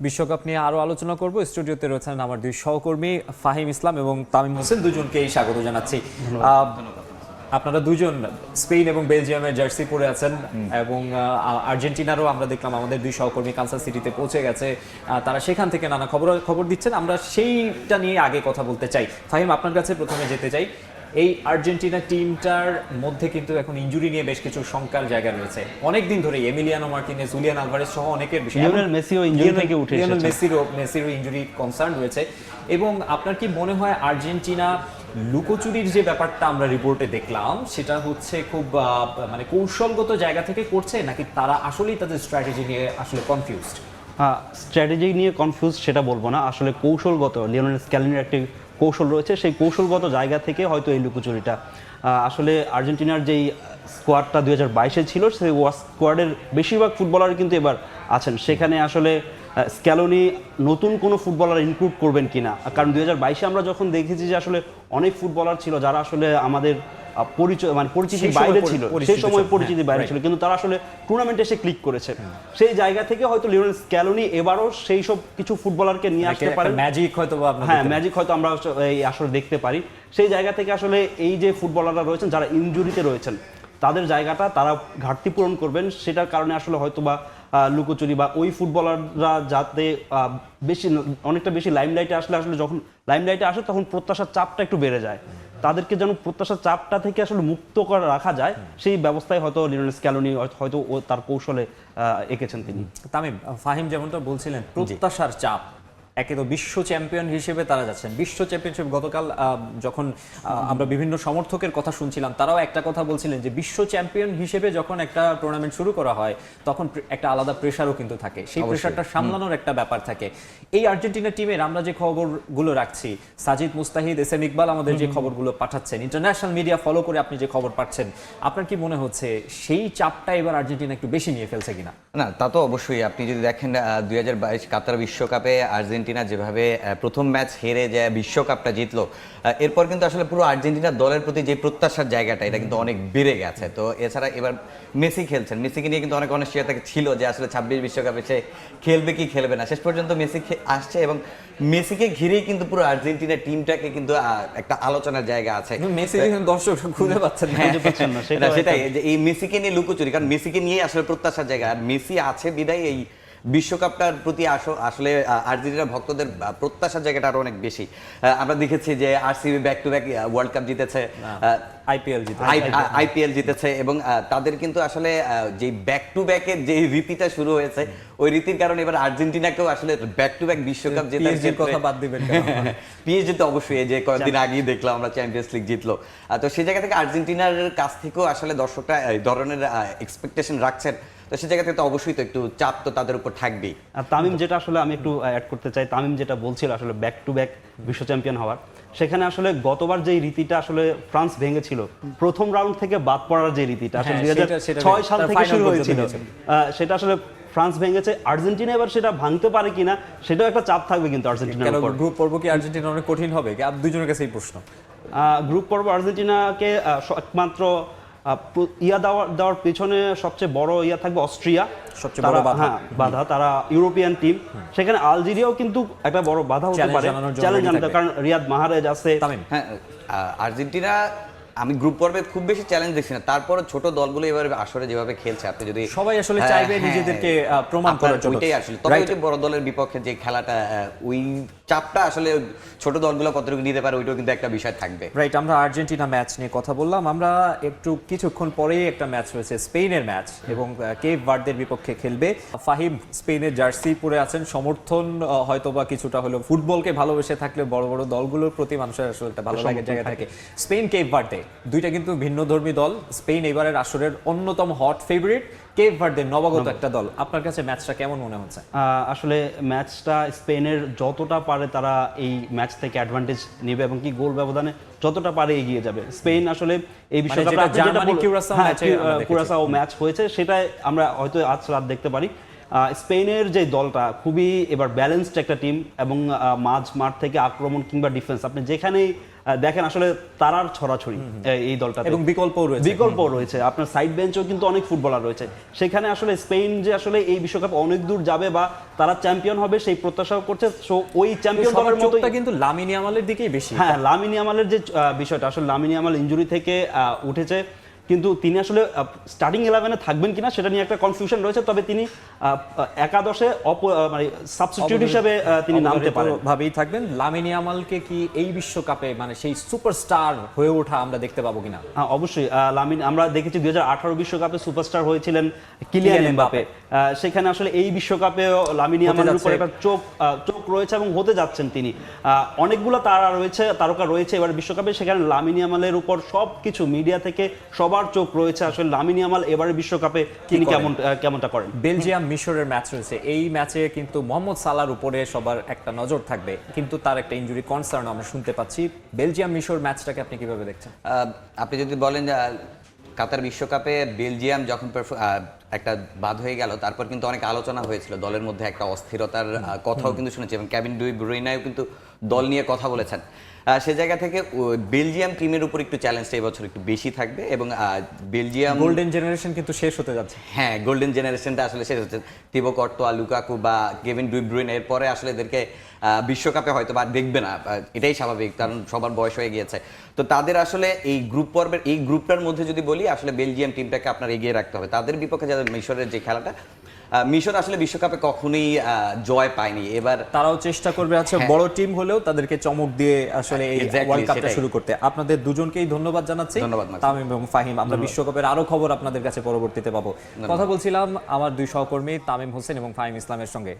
বিশ্বকাপ নিয়ে আরো আলোচনা করব। স্টুডিওতে রয়েছেন আমার দুই সহকর্মী ফাহিম ইসলাম এবং তামিম হোসেন, দুজনকেই স্বাগত জানাচ্ছি। আপনারা দুজন স্পেন এবং বেলজিয়ামের জার্সি পরে আছেন এবং আর্জেন্টিনারও আমরা দেখলাম আমাদের দুই সহকর্মী কানসাস সিটিতে পৌঁছে গেছে, তারা সেখান থেকে নানা খবর দিচ্ছেন। আমরা সেইটা নিয়ে আগে কথা বলতে চাই। ফাহিম, আপনার কাছে প্রথমে যেতে চাই। এই আর্জেন্টিনা টিমটার মধ্যে কিন্তু এখন ইনজুরি নিয়ে বেশ কিছু শঙ্কার জায়গা রয়েছে অনেকদিন ধরে। এমিলিয়ানো মার্টিনেজ, জুলিয়ান আলভারেজ সহ অনেকের বিষয়, লিওনেল মেসিও ইনজুরি থেকে উঠে এসেছেন, মেসিরও ইনজুরি কনসার্ন রয়েছে। এবং আপনার কি মনে হয় আর্জেন্টিনা লুকোচুরির যে ব্যাপারটা আমরা রিপোর্টে দেখলাম সেটা হচ্ছে খুব মানে কৌশলগত জায়গা থেকে করছে, নাকি তারা আসলেই তাদের স্ট্র্যাটেজি নিয়ে আসলে কনফিউজড? স্ট্র্যাটেজি নিয়ে কনফিউজ সেটা বলবো না, আসলে কৌশলগত লিওনেল স্ক্যালোনির একটি কৌশল রয়েছে, সেই কৌশলগত জায়গা থেকে হয়তো এই লুকোচুরিটা। আসলে আর্জেন্টিনার যেই স্কোয়াডটা 2022-এ ছিল সেই স্কোয়াডের বেশিরভাগ ফুটবলার কিন্তু এবার আছেন সেখানে। আসলে স্ক্যালোনি নতুন কোনো ফুটবলার ইনক্লুড করবেন কিনা, কারণ 2022-এ আমরা যখন দেখেছি যে আসলে অনেক ফুটবলার ছিল যারা আসলে আমাদের পরিচিতির বাইরে ছিল, সেই সময় পরিচিতির বাইরে ছিল, কিন্তু তারা আসলে টুর্নামেন্টে এসে ক্লিক করেছে। সেই জায়গা থেকে হয়তো লিওনেল স্ক্যালোনি এবারও সেই সব কিছু ফুটবলারকে নিয়ে আসতে পারেন, ম্যাজিক হয়তো আমরা এই আসলে দেখতে পারি। সেই জায়গা থেকে আসলে এই যে ফুটবলাররা রয়েছেন যারা ইনজুরিতে রয়েছেন তাদের জায়গাটা তারা ঘাটতি পূরণ করবেন, সেটার কারণে আসলে হয়তো বা লুকোচুরি বা ওই ফুটবলাররা যাতে অনেকটা বেশি লাইমলাইটে আসলে যখন লাইমলাইটে আসে তখন প্রত্যাশার চাপটা একটু বেড়ে যায়, তাদেরকে যেন প্রত্যাশার চাপটা থেকে আসলে মুক্ত করে রাখা যায় সেই ব্যবস্থায় হয়তো লিওনেল স্ক্যালোনি হয়তো তার কৌশলে এঁকেছেন তিনি। তামিম, ফাহিম যেমনটা বলছিলেন প্রত্যাশার চাপ, একে তো বিশ্ব চ্যাম্পিয়ন হিসেবে তারা যাচ্ছেন। বিশ্ব চ্যাম্পিয়নশিপ গতকাল যখন আমরা বিভিন্ন সমর্থকের কথা শুনছিলাম তারাও একটা কথা বলছিলেন যে বিশ্ব চ্যাম্পিয়ন হিসেবে যখন একটা টুর্নামেন্ট শুরু করা হয় তখন একটা আলাদা প্রেশারও কিন্তু থাকে, সেই প্রেশারটা সামলানোর একটা ব্যাপার থাকে। এই আর্জেন্টিনা টিমের আমরা যে খবরগুলো রাখছি, সাজিদ মুস্তাহিদ, এস এম ইকবাল আমাদের যে খবরগুলো পাঠাচ্ছেন, ইন্টারন্যাশনাল মিডিয়া ফলো করে আপনি যে খবর পাচ্ছেন, আপনার কি মনে হচ্ছে সেই চাপটা এবার আর্জেন্টিনা একটু বেশি নিয়ে ফেলছে কিনা? না, তা তো অবশ্যই। আপনি যদি দেখেন 2022 কাতার বিশ্বকাপে আর্জেন্টিনা যেভাবে প্রথম ম্যাচ হেরে যায় বিশ্বকাপটা জিতলো, এরপর কিন্তু আসলে পুরো আর্জেন্টিনা দলের প্রতি যে প্রত্যাশার জায়গাটা এটা কিন্তু অনেক বেড়ে গেছে। তো এছাড়া এবার মেসি খেলছেন, মেসিকে নিয়ে কিন্তু অনেক অনিশ্চয়তা ছিল যে আসলে 26 বিশ্বকাপে সে খেলবে কি খেলবে না। শেষ পর্যন্ত মেসি আসছে এবং মেসিকে ঘিরেই কিন্তু পুরো আর্জেন্টিনা টিমটাকে কিন্তু একটা আলোচনার জায়গা আছে। মেসি দর্শক খুঁজে পাচ্ছেন না, সেটাই যে এই মেসিকে নিয়ে লুকোচুরি, কারণ মেসিকে নিয়ে আসলে প্রত্যাশার জায়গা, আর মেসি আছে বিদায় এই বিশ্বকাপটার প্রতি আসলে আর্জেন্টিনা ভক্তদের প্রত্যাশার জায়গাটা আরো অনেক বেশি। আমরা দেখেছি যে RCB back to back world cup জিতেছে, আইপিএল জিতেছে এবং তাদের কিন্তু আসলে যে ব্যাক টু ব্যাকের যে রীতিটা শুরু হয়েছে ওই রীতির কারণে এবার আর্জেন্টিনাকেও আসলে ব্যাক টু ব্যাক বিশ্বকাপ জেতার কথা বাদ দিবেন পিএসজি তো অবশ্যই, এই যে কয়েকদিন আগেই দেখলাম আমরা চ্যাম্পিয়ন্স লিগ জিতলো। তো সেই জায়গা থেকে আর্জেন্টিনার কাছ থেকেও আসলে দর্শকরা এই ধরনের এক্সপেকটেশন রাখছেন, তো সেই জায়গা থেকে তো অবশ্যই তো একটু চাপ তো তাদের উপর থাকবেই। আর তামিম যেটা আসলে আমি একটু অ্যাড করতে চাই, তামিম যেটা বলছিল আসলে ব্যাক টু ব্যাক বিশ্ব চ্যাম্পিয়ন হওয়ার, সেখানে আসলে গতবার যে রীতিটা আসলে ফ্রান্স ভেঙেছিল, প্রথম রাউন্ড থেকে বাদ পড়ার যে রীতিটা আসলে 2006 সাল থেকে শুরু হয়েছিল, সেটা আসলে ফ্রান্স ভেঙেছে। আর্জেন্টিনা এবার সেটা ভাঙতে পারে কিনা সেটাও একটা চাপ থাকবে কিন্তু আর্জেন্টিনার উপর। গ্রুপ পর্ব কি আর্জেন্টিনা অনেক কঠিন হবে? আর দুজনের কাছে এই প্রশ্ন। গ্রুপ পর্ব আর্জেন্টিনাকে একমাত্র দেওয়ার পেছনে সবচেয়ে বড় থাকবে অস্ট্রিয়া, সবচেয়ে বড় বাধা, তারা ইউরোপিয়ান টিম। সেখানে আলজেরিয়াও কিন্তু একটা বড় বাধা হতে পারে, চ্যালেঞ্জ আনতে, কারণ রিয়াদ মাহরেজ আছে। হ্যাঁ, আর্জেন্টিনা আমি গ্রুপ পর্বে খুব বেশি চ্যালেঞ্জ দেখছি না, তারপর ছোট দলগুলো এবারে আসলে যেভাবে খেলছে, আপনি যদি সবাই আসলে চাইবে নিজেদেরকে প্রমাণ করার জন্য, ওইটাই আসলে। তবে ওই যে বড় দলের বিপক্ষে যে খেলাটা, ওই চাপটা আসলে ছোট দলগুলো কতটুকু নিতে পারে ওইটাও কিন্তু একটা বিষয় থাকবে। রাইট, আমরা আর্জেন্টিনা ম্যাচ নিয়ে কথা বললাম। আমরা একটু কিছুক্ষণ পরেই একটা ম্যাচ রয়েছে, স্পেনের ম্যাচ, এবং কেপ ভার্দের বিপক্ষে খেলবে। ফাহিম স্পেনের জার্সি পরে আছেন, সমর্থন হয়তোবা কিছুটা হলো ফুটবলকে ভালোবেসে থাকলে বড় বড় দলগুলোর প্রতি মানুষের আসলে একটা ভালো লাগার জায়গা থাকে। স্পেন কেপ ভার্দে দুইটা কিন্তু ভিন্নধর্মী দল। স্পেন এবারের আসরের অন্যতম হট ফেভারিট, কেপ ভার্দে নবাগত একটা দল। আপনার কাছে ম্যাচটা কেমন মনে হচ্ছে? আসলে ম্যাচটা স্পেনের যতটা পারে তারা এই ম্যাচ থেকে অ্যাডভান্টেজ নেবে এবং কি গোল ব্যবধানে যতটা পারে এগিয়ে যাবে। স্পেন আসলে এই বিশ্বকাপে কুরাসাও ম্যাচ হয়েছে সেটাই আমরা হয়তো আজ রাত দেখতে পারি। স্পেনের যে দলটা খুবই এবার ব্যালেন্সড একটা টিম এবং মাঝ মাঠ থেকে আক্রমণ কিংবা ডিফেন্স আপনি যেখানেই দেখেন আসলে তারার ছড়াছড়ি এই দলটাতে এবং বিকল্পও রয়েছে। বিকল্প রয়েছে, আপনার সাইড বেঞ্চেও কিন্তু অনেক ফুটবলার রয়েছে। সেখানে আসলে স্পেন যে আসলে এই বিশ্বকাপ অনেক দূর যাবে বা তারা চ্যাম্পিয়ন হবে সেই প্রত্যাশাও করছে। সো ওই চ্যাম্পিয়ন সবার দলের মতোই চোখটা কিন্তু লামিন ইয়ামালের দিকেই বেশি। হ্যাঁ, লামিন ইয়ামালের যে বিষয়টা, আসলে লামিন ইয়ামাল ইনজুরি থেকে উঠেছে, কিন্তু তিনি আসলে স্টার্টিং 11-এ থাকবেন কিনা সেটা নিয়ে একটা কনফিউশন রয়েছে। তবে তিনি একাদশে মানে সাবস্টিটিউট হিসেবে তিনি নামতে পারেন, ভাবেই থাকবেন। লামিন ইয়ামালকে কি এই বিশ্বকাপে মানে সেই সুপারস্টার হয়ে ওঠা আমরা দেখতে পাবো কিনা? অবশ্যই লামিন, আমরা দেখেছি 2018 বিশ্বকাপে সুপারস্টার হয়েছিলেন কিলিয়ান এমবাপে। সেখানে আসলে এই বিশ্বকাপে লামিন ইয়ামালের উপর একটা চোখ রয়েছে এবং হতে যাচ্ছেন তিনি। অনেকগুলো তারকা রয়েছে এবার বিশ্বকাপে, সেখানে লামিন ইয়ামালের উপর সবকিছু মিডিয়া থেকে সবার চোখ রয়েছে। আসলে লামিন ইয়ামাল এবারে বিশ্বকাপে তিনি কেমনটা করেন। বেলজিয়াম মিশরের ম্যাচ রয়েছে, এই ম্যাচে কিন্তু মোহাম্মদ সালাহর উপরে সবার একটা নজর থাকবে, কিন্তু তার একটা ইনজুরি কনসার্ন আমরা শুনতে পাচ্ছি। বেলজিয়াম মিশর ম্যাচটাকে আপনি কিভাবে দেখছেন? আপনি যদি বলেন যে কাতার বিশ্বকাপে বেলজিয়াম যখন একটা বাদ হয়ে গেল, তারপর কিন্তু অনেক আলোচনা হয়েছিল, দলের মধ্যে একটা অস্থিরতার কথাও কিন্তু শুনেছি, এবং কেভিন ডি ব্রুইনাও কিন্তু দল নিয়ে কথা বলেছেন। সে জায়গা থেকে বেলজিয়াম টিমের উপর একটু চ্যালেঞ্জটা এবছর একটু বেশি থাকবে, এবং বেলজিয়াম গোল্ডেন জেনারেশন কিন্তু শেষ হতে যাচ্ছে। হ্যাঁ, গোল্ডেন জেনারেশনটা আসলে শেষ হচ্ছে। থিবো কর্তোয়া, লুকাকু বা কেভিন ডি ব্রুইন, এরপরে আসলে এদেরকে বিশ্বকাপে হয়তো বা দেখবে না, এটাই স্বাভাবিক, কারণ সবার বয়স হয়ে গিয়েছে। তো তাদের আসলে এই গ্রুপটার মধ্যে যদি বলি, আসলে বেলজিয়াম টিমটাকে আপনার এগিয়ে রাখতে হবে। তাদের বিপক্ষে যাদের মিশরের যে খেলাটা, মিশর আসলে বিশ্বকাপে কখনোই জয় পায়নি, এবার তারাও চেষ্টা করবে বড় টিম হলেও তাদেরকে চমক দিয়ে আসলে এই ওয়ার্ল্ড কাপটা শুরু করতে। আপনাদের দুজনকেই ধন্যবাদ জানাচ্ছি, তামিম এবং ফাহিম। আমরা বিশ্বকাপের আরো খবর আপনাদের কাছে পরবর্তীতে পাবো। কথা বলছিলাম আমার দুই সহকর্মী তামিম হোসেন এবং ফাহিম ইসলামের সঙ্গে।